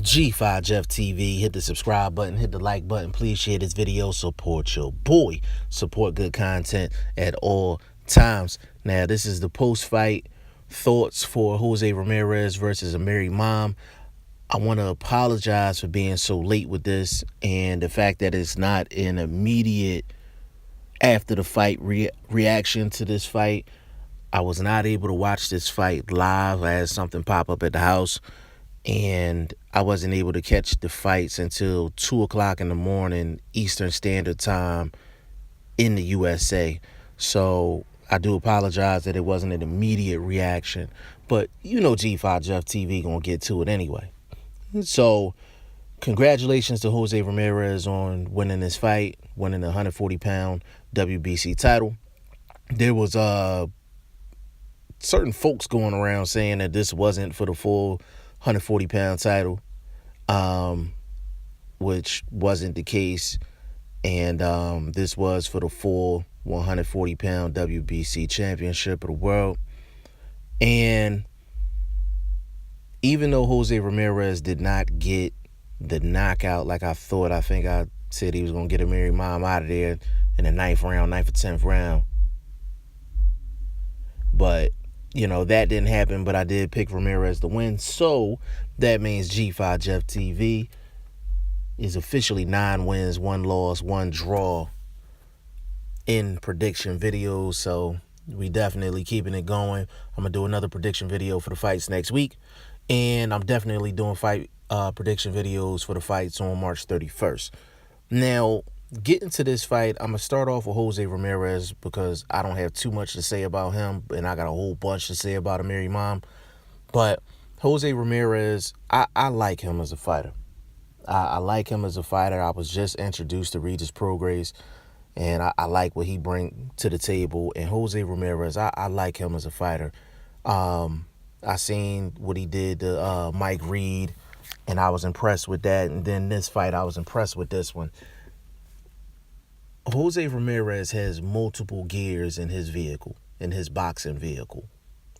G5Jefftv. Hit the subscribe button, hit the like button. Please share this video. Support your boy. Support good content at all times. Now, this is the post-fight thoughts for Jose Ramirez versus Amir Imam. I want to apologize for being so late with this and the fact that it's not an immediate after the fight reaction to this fight. I was not able to watch this fight live. I had something pop up at the house, and I wasn't able to catch the fights until 2 o'clock in the morning Eastern Standard Time in the USA. So I do apologize that it wasn't an immediate reaction, but you know G5Jefftv gonna get to it anyway. So congratulations to Jose Ramirez on winning this fight, winning the 140-pound WBC title. There was certain folks going around saying that this wasn't for the full 140-pound title, which wasn't the case, and this was for the full 140-pound WBC championship of the world. And even though Jose Ramirez did not get the knockout like I thought, I think I said he was going to get Amir Imam out of there in the ninth or 10th round. But, you know, that didn't happen, but I did pick Ramirez to win. So that means G5Jefftv is officially 9 wins, 1 loss, 1 draw in prediction videos. So we definitely keeping it going. I'm going to do another prediction video for the fights next week. And I'm definitely doing fight prediction videos for the fights on March 31st. Now, getting to this fight, I'm going to start off with Jose Ramirez because I don't have too much to say about him, and I got a whole bunch to say about Amir Imam. But Jose Ramirez, I like him as a fighter. I like him as a fighter. I was just introduced to Regis Prograis, and I like what he brings to the table. And Jose Ramirez, I like him as a fighter. I seen what he did to Mike Reed, and I was impressed with that. And then this fight, I was impressed with this one. Jose Ramirez has multiple gears in his vehicle, in his boxing vehicle.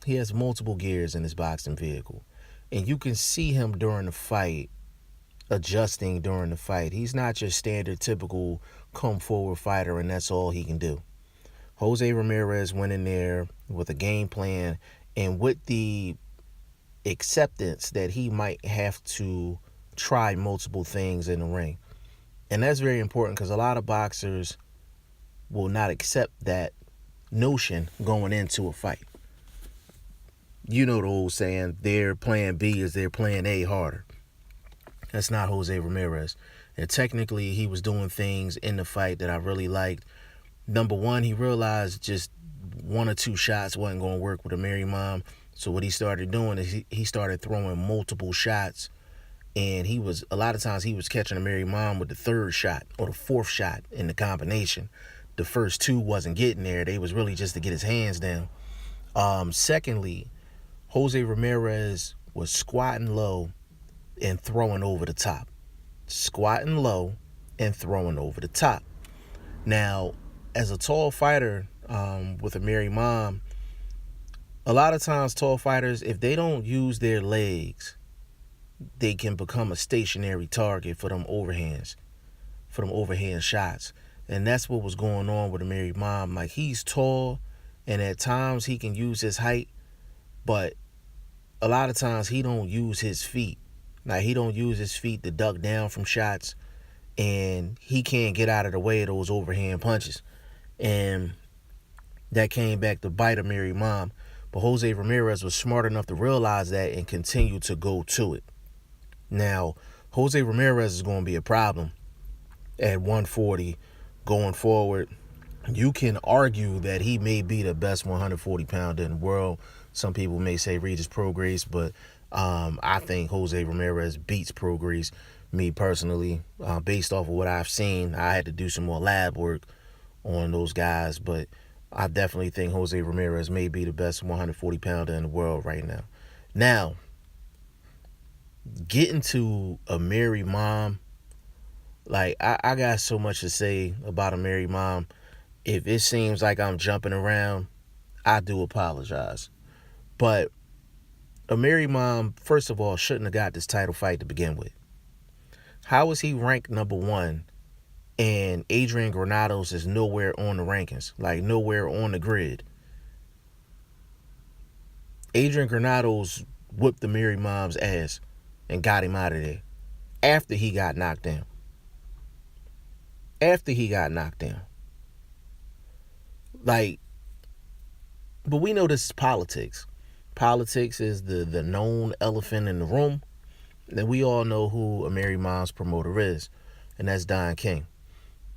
He has multiple gears in his boxing vehicle. And you can see him during the fight, adjusting during the fight. He's not your standard, typical come-forward fighter, and that's all he can do. Jose Ramirez went in there with a game plan and with the acceptance that he might have to try multiple things in the ring. And that's very important because a lot of boxers will not accept that notion going into a fight. You know the old saying, their plan B is their plan A harder. That's not Jose Ramirez. And technically, he was doing things in the fight that I really liked. Number one, he realized just 1 or 2 shots wasn't going to work with Amir Imam. So what he started doing is he started throwing multiple shots. And a lot of times he was catching Amir Imam with the 3rd shot or the 4th shot in the combination. The first 2 wasn't getting there. They was really just to get his hands down. Secondly, Jose Ramirez was squatting low and throwing over the top. Squatting low and throwing over the top. Now, as a tall fighter with Amir Imam, a lot of times tall fighters, if they don't use their legs, they can become a stationary target for them overhands, for them overhand shots. And that's what was going on with Amir Imam. Like, he's tall, and at times he can use his height, but a lot of times he don't use his feet. Like, he don't use his feet to duck down from shots, and he can't get out of the way of those overhand punches. And that came back to bite Amir Imam. But Jose Ramirez was smart enough to realize that and continue to go to it. Now, Jose Ramirez is going to be a problem at 140 going forward. You can argue that he may be the best 140-pounder in the world. Some people may say Regis Prograis, but I think Jose Ramirez beats Prograis, me personally. Based off of what I've seen, I had to do some more lab work on those guys, but I definitely think Jose Ramirez may be the best 140-pounder in the world right now. Now, getting to Amir Imam, like, I got so much to say about Amir Imam. If it seems like I'm jumping around, I do apologize. But Amir Imam, first of all, shouldn't have got this title fight to begin with. How is he ranked number one and Adrian Granados is nowhere on the rankings, like nowhere on the grid? Adrian Granados whipped Amir Imam's ass and got him out of there after he got knocked down. Like, but we know this is politics. Politics is the known elephant in the room. And we all know who Amir Imam's promoter is, and that's Don King.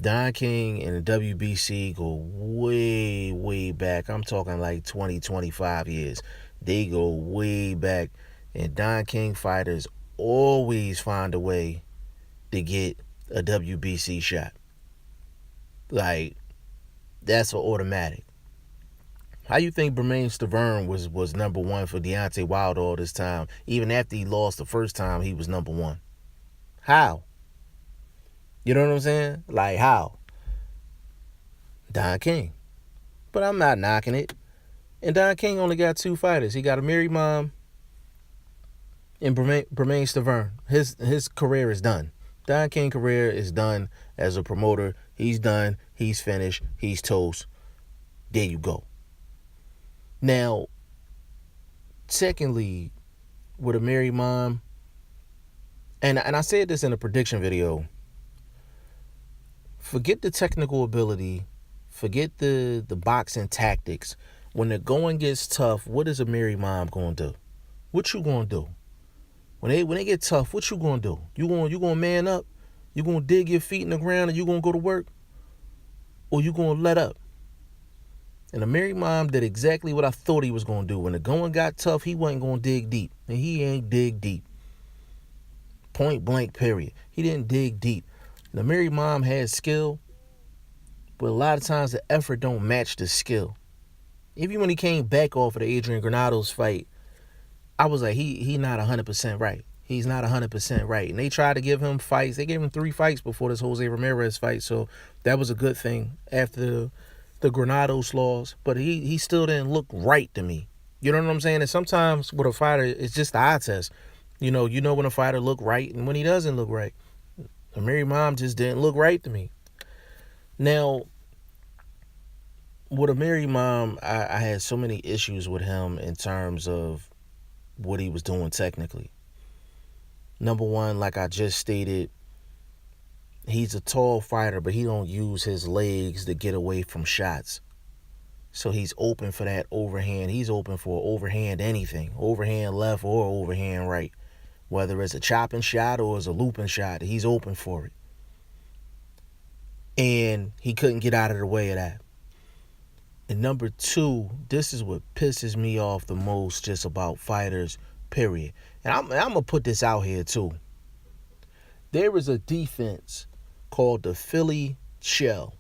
Don King and the WBC go way, way back. I'm talking like 20, 25 years. They go way back. And Don King fighters always find a way to get a WBC shot. Like, that's an automatic. How you think Bermain Stavern was number one for Deontay Wilder all this time? Even after he lost the first time, he was number one. How? You know what I'm saying? Like, how? Don King. But I'm not knocking it. And Don King only got two fighters. He got Amir Imam and Bermain Stavern. His career is done. Don King's career is done as a promoter. He's done. He's finished. He's toast. There you go. Now, secondly, with Amir Imam, and I said this in a prediction video, forget the technical ability, forget the boxing tactics. When the going gets tough, what is Amir Imam going to do? What you going to do? When they get tough, what you going to do? You going to man up? You going to dig your feet in the ground and you going to go to work? Or you going to let up? And Amir Imam did exactly what I thought he was going to do. When the going got tough, he wasn't going to dig deep. And he ain't dig deep. Point blank, period. He didn't dig deep. And Amir Imam had skill, but a lot of times the effort don't match the skill. Even when he came back off of the Adrian Granados fight, I was like, he not 100% right. He's not 100% right. And they tried to give him fights. They gave him 3 fights before this Jose Ramirez fight, so that was a good thing after the Granados loss, but he still didn't look right to me. You know what I'm saying? And sometimes with a fighter, it's just the eye test. You know when a fighter look right and when he doesn't look right. Amir Imam just didn't look right to me. Now, with Amir Imam, I had so many issues with him in terms of what he was doing technically. Number one, like I just stated, he's a tall fighter, but he don't use his legs to get away from shots. So he's open for that overhand. He's open for overhand anything. Overhand left or overhand right. Whether it's a chopping shot or it's a looping shot, he's open for it. And he couldn't get out of the way of that. And number two, this is what pisses me off the most just about fighters, period. And I'm going to put this out here too. There is a defense called the Philly shell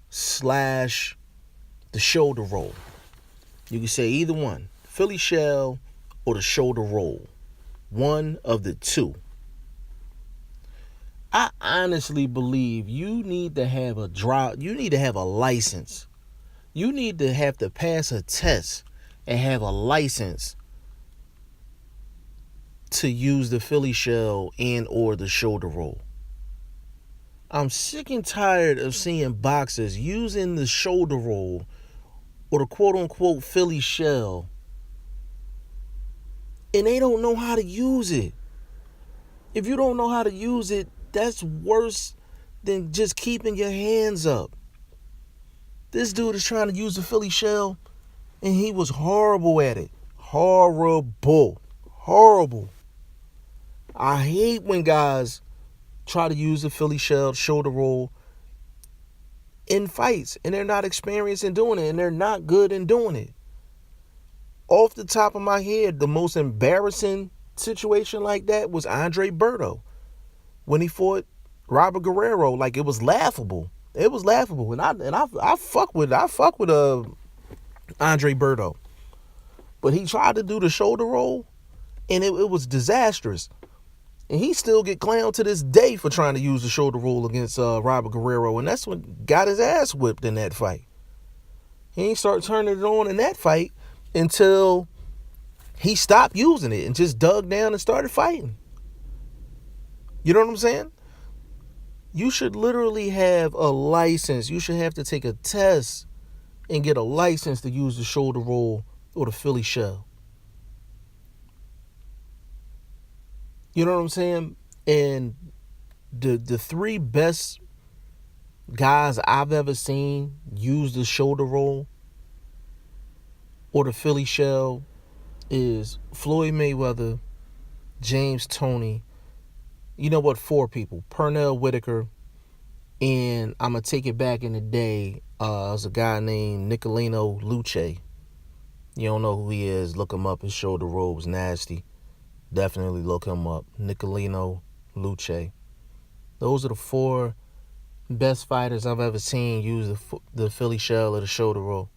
/ the shoulder roll. You can say either one, Philly shell or the shoulder roll. One of the two. I honestly believe you need to have a license. You need to have to pass a test and have a license to use the Philly shell and or the shoulder roll. I'm sick and tired of seeing boxers using the shoulder roll or the quote-unquote Philly shell, and they don't know how to use it. If you don't know how to use it, that's worse than just keeping your hands up. This dude is trying to use the Philly shell, and he was horrible at it. Horrible. I hate when guys try to use the Philly shell, shoulder roll in fights, and they're not experienced in doing it, and they're not good in doing it. Off the top of my head, the most embarrassing situation like that was Andre Berto when he fought Robert Guerrero. Like, it was laughable. It was laughable, and I fuck with Andre Berto, but he tried to do the shoulder roll, and it was disastrous. And he still get clowned to this day for trying to use the shoulder roll against Robert Guerrero, and that's what got his ass whipped in that fight. He ain't start turning it on in that fight until he stopped using it and just dug down and started fighting. You know what I'm saying? You should literally have a license. You should have to take a test and get a license to use the shoulder roll or the Philly shell. You know what I'm saying? And the three best guys I've ever seen use the shoulder roll or the Philly shell is Floyd Mayweather, James Toney. You know what? 4 people. Pernell Whitaker. And I'm going to take it back in the day. There's a guy named Nicolino Luce. You don't know who he is, look him up. His shoulder roll was nasty. Definitely look him up. Nicolino Luce. Those are the 4 best fighters I've ever seen use the Philly shell or the shoulder roll.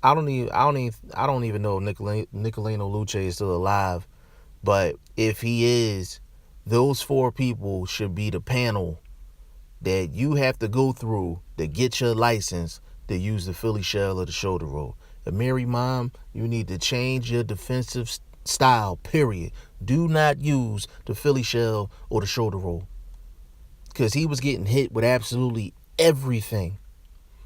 I don't even know if Nicolino Luce is still alive. But if he is, those 4 people should be the panel that you have to go through to get your license to use the Philly shell or the shoulder roll. Amir Imam, you need to change your defensive style, period. Do not use the Philly shell or the shoulder roll. Because he was getting hit with absolutely everything.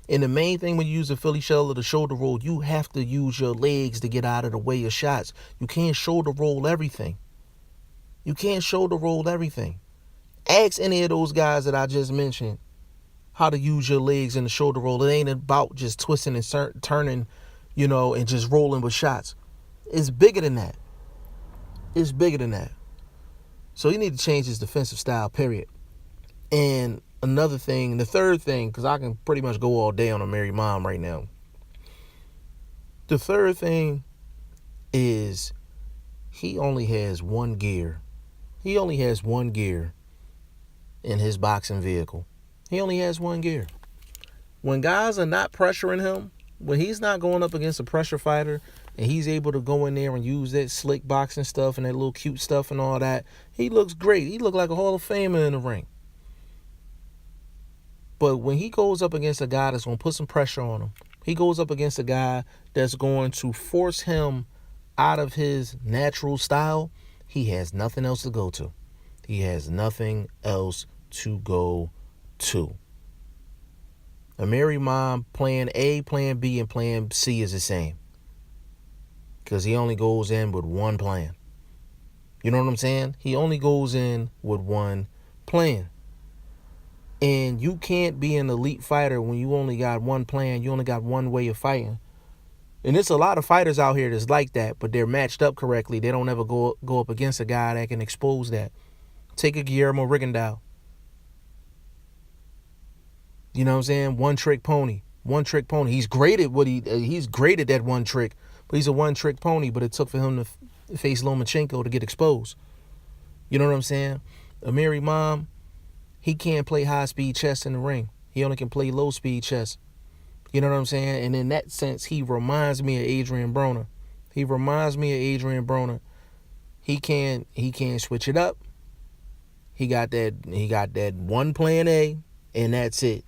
And the main thing when you use the Philly shell or the shoulder roll, you have to use your legs to get out of the way of shots. You can't shoulder roll everything. You can't shoulder roll everything. Ask any of those guys that I just mentioned how to use your legs in the shoulder roll. It ain't about just twisting and turning, and just rolling with shots. It's bigger than that. It's bigger than that. So you need to change his defensive style, period. And another thing, the third thing, because I can pretty much go all day on Amir Imam right now. The third thing is he only has one gear. He only has one gear in his boxing vehicle. He only has one gear. When guys are not pressuring him, when he's not going up against a pressure fighter and he's able to go in there and use that slick boxing stuff and that little cute stuff and all that, he looks great. He looks like a Hall of Famer in the ring. But when he goes up against a guy that's going to put some pressure on him, he goes up against a guy that's going to force him out of his natural style, he has nothing else to go to. He has nothing else to go to. Amir Imam, plan A, plan B, and plan C is the same. Because he only goes in with one plan. You know what I'm saying? He only goes in with one plan. And you can't be an elite fighter when you only got one plan. You only got one way of fighting. And there's a lot of fighters out here that's like that, but they're matched up correctly. They don't ever go up against a guy that can expose that. Take a Guillermo Rigondeaux. You know what I'm saying? One trick pony. He's great at he's great at that one trick, but he's a one trick pony. But it took for him to face Lomachenko to get exposed. You know what I'm saying? Amir Imam, he can't play high speed chess in the ring. He only can play low speed chess. You know what I'm saying? And in that sense, he reminds me of Adrian Broner. He can't switch it up. He got that one plan A, and that's it.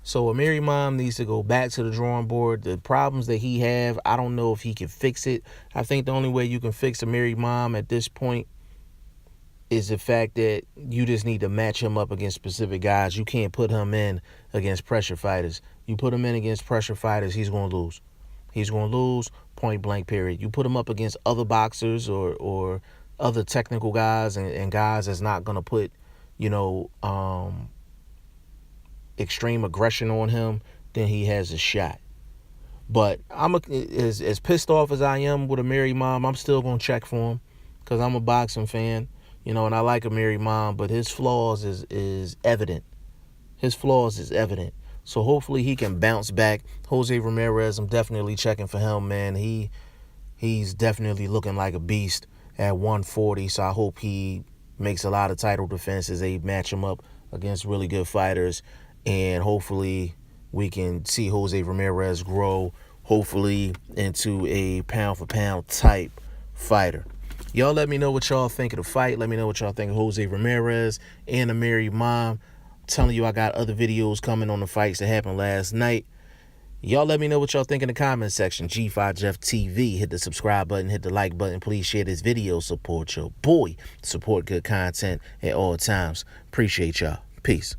So Amir Imam needs to go back to the drawing board. The problems that he have, I don't know if he can fix it. I think the only way you can fix Amir Imam at this point is the fact that you just need to match him up against specific guys. You can't put him in against pressure fighters. You put him in against pressure fighters, he's going to lose. He's going to lose, point blank, period. You put him up against other boxers or other technical guys and guys that's not going to put, extreme aggression on him, then he has a shot. But as pissed off as I am with Amir Imam, I'm still going to check for him because I'm a boxing fan, and I like Amir Imam, but his flaws is evident. So hopefully he can bounce back. Jose Ramirez, I'm definitely checking for him, man. He's definitely looking like a beast at 140, so I hope he makes a lot of title defenses. They match him up against really good fighters, and hopefully we can see Jose Ramirez grow, hopefully into a pound-for-pound type fighter. Y'all let me know what y'all think of the fight. Let me know what y'all think of Jose Ramirez and Amir Imam. I'm telling you, I got other videos coming on the fights that happened last night. Y'all let me know what y'all think in the comment section. G5Jefftv. Hit the subscribe button, hit the like button. Please share this video. Support your boy. Support good content at all times. Appreciate y'all. Peace.